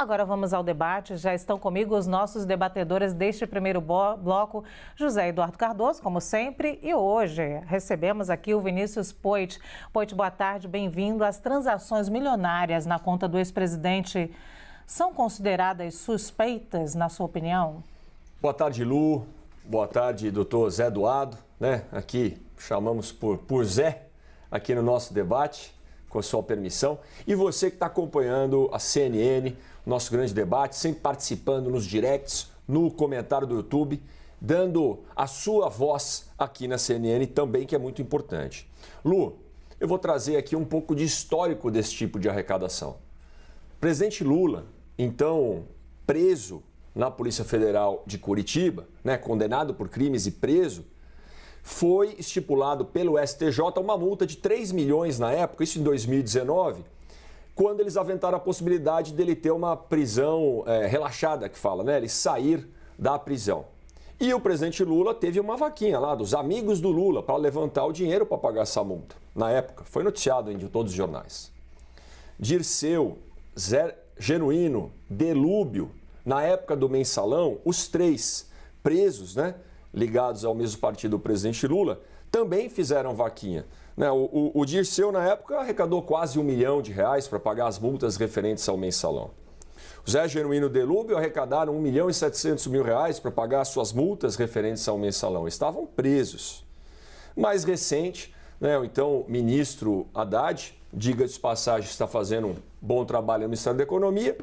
Agora vamos ao debate. Já estão comigo os nossos debatedores deste primeiro bloco, José Eduardo Cardoso, como sempre, e hoje recebemos aqui o Vinícius Poit. Poit, boa tarde, bem-vindo. As transações milionárias na conta do ex-presidente são consideradas suspeitas, na sua opinião? Boa tarde, Lu. Boa tarde, doutor Zé Eduardo, Aqui chamamos por Zé, aqui no nosso debate, com a sua permissão. E você que está acompanhando a CNN, nosso grande debate, sempre participando nos directs, no comentário do YouTube, dando a sua voz aqui na CNN também, que é muito importante. Lu, eu vou trazer aqui um pouco de histórico desse tipo de arrecadação. Presidente Lula, então preso na Polícia Federal de Curitiba, condenado por crimes e preso, foi estipulado pelo STJ uma multa de 3 milhões na época, isso em 2019, quando eles aventaram a possibilidade dele ter uma prisão relaxada, que fala, ele sair da prisão. E o presidente Lula teve uma vaquinha lá dos amigos do Lula para levantar o dinheiro para pagar essa multa. Na época, foi noticiado em todos os jornais. Dirceu, Zé Genuíno, Delúbio, na época do mensalão, os três presos, ligados ao mesmo partido do presidente Lula, também fizeram vaquinha. O Dirceu, na época, arrecadou quase R$1 milhão para pagar as multas referentes ao mensalão. O Zé Genuíno e o Delúbio arrecadaram R$1.700.000 para pagar as suas multas referentes ao mensalão. Estavam presos. Mais recente, então, ministro Haddad, diga-se de passagem, está fazendo um bom trabalho no Ministério da Economia,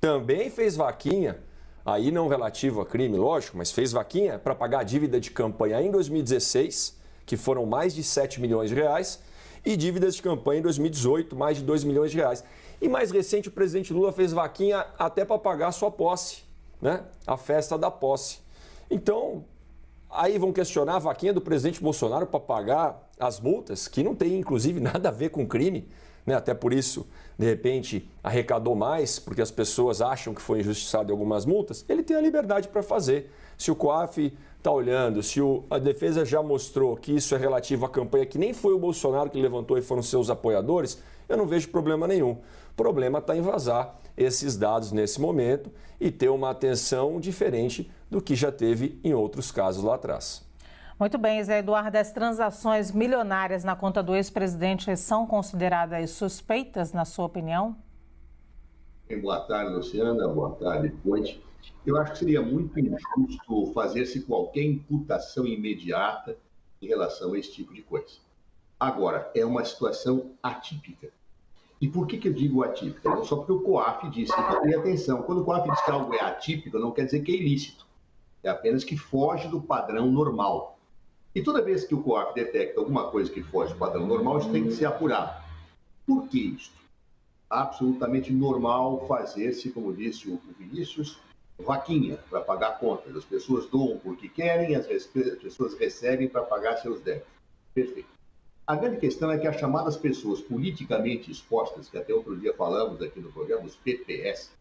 também fez vaquinha, aí não relativo a crime, lógico, mas fez vaquinha para pagar a dívida de campanha em 2016, que foram mais de R$7 milhões, e dívidas de campanha em 2018, mais de R$2 milhões. E mais recente, o presidente Lula fez vaquinha até para pagar a sua posse, a festa da posse. Então, aí vão questionar a vaquinha do presidente Bolsonaro para pagar as multas, que não tem, inclusive, nada a ver com crime, até por isso, de repente, arrecadou mais, porque as pessoas acham que foi injustiçado em algumas multas. Ele tem a liberdade para fazer. Se o COAF está olhando, se a defesa já mostrou que isso é relativo à campanha, que nem foi o Bolsonaro que levantou e foram seus apoiadores, eu não vejo problema nenhum. O problema está em vazar esses dados nesse momento e ter uma atenção diferente do que já teve em outros casos lá atrás. Muito bem, Zé Eduardo, as transações milionárias na conta do ex-presidente são consideradas suspeitas, na sua opinião? Boa tarde, Luciana. Boa tarde, Poit. Eu acho que seria muito injusto fazer-se qualquer imputação imediata em relação a esse tipo de coisa. Agora, é uma situação atípica. E por que eu digo atípica? Não só porque o COAF disse, e atenção, quando o COAF diz que algo é atípico, não quer dizer que é ilícito. É apenas que foge do padrão normal. E toda vez que o COAF detecta alguma coisa que foge do padrão normal, isso tem que ser apurado. Por que isso? Absolutamente normal fazer-se, como disse o Vinícius, vaquinha para pagar contas. As pessoas doam porque querem, as pessoas recebem para pagar seus débitos. Perfeito. A grande questão é que as chamadas pessoas politicamente expostas, que até outro dia falamos aqui no programa, os PPS,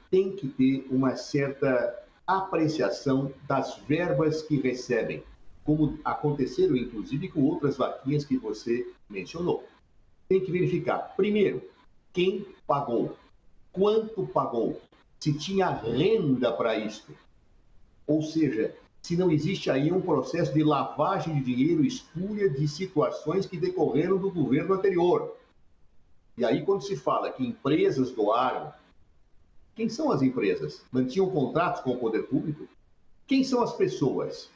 tem que ter uma certa apreciação das verbas que recebem, como aconteceram, inclusive, com outras vaquinhas que você mencionou. Tem que verificar, primeiro, quem pagou, quanto pagou, se tinha renda para isto. Ou seja, se não existe aí um processo de lavagem de dinheiro espúria de situações que decorreram do governo anterior. E aí, quando se fala que empresas doaram, quem são as empresas? Mantinham contratos com o poder público? Quem são as pessoas?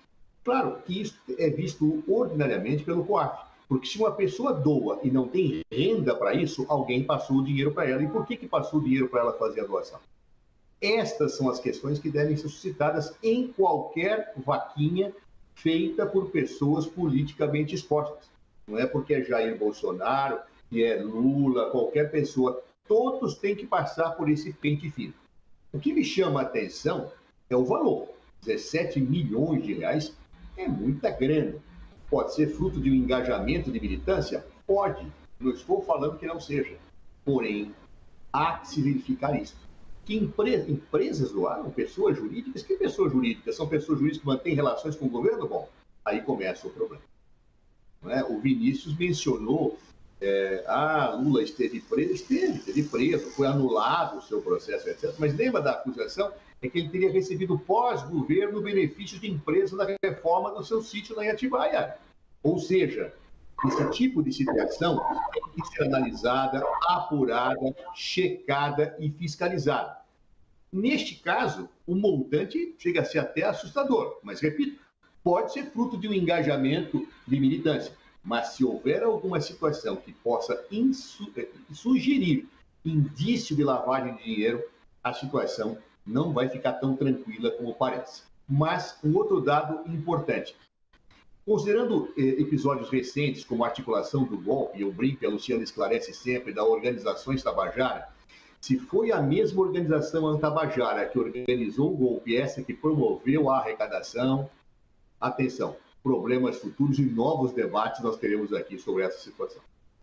Claro que isso é visto ordinariamente pelo COAF, porque se uma pessoa doa e não tem renda para isso, alguém passou o dinheiro para ela. E por que passou o dinheiro para ela fazer a doação? Estas são as questões que devem ser suscitadas em qualquer vaquinha feita por pessoas politicamente expostas. Não é porque é Jair Bolsonaro, que é Lula, qualquer pessoa. Todos têm que passar por esse pente fino. O que me chama a atenção é o valor. R$17 milhões é muita grana. Pode ser fruto de um engajamento de militância? Pode. Não estou falando que não seja. Porém, há que se verificar isso. Que empresas doaram? Pessoas jurídicas? Que pessoas jurídicas? São pessoas jurídicas que mantêm relações com o governo? Bom, aí começa o problema. Não é? O Vinícius mencionou Lula esteve preso, foi anulado o seu processo, etc. Mas lembra da acusação? É que ele teria recebido pós-governo benefício de empresa na reforma do seu sítio lá em Atibaia. Ou seja, esse tipo de situação tem que ser analisada, apurada, checada e fiscalizada. Neste caso, o montante chega a ser até assustador, mas, repito, pode ser fruto de um engajamento de militância. Mas se houver alguma situação que possa sugerir indício de lavagem de dinheiro, a situação não vai ficar tão tranquila como parece. Mas um outro dado importante. Considerando episódios recentes, como a articulação do golpe, eu brinco, a Luciana esclarece sempre, da Organizações Tabajara, se foi a mesma organização Tabajara que organizou o golpe, essa que promoveu a arrecadação, atenção, problemas futuros e novos debates nós teremos aqui sobre essa situação.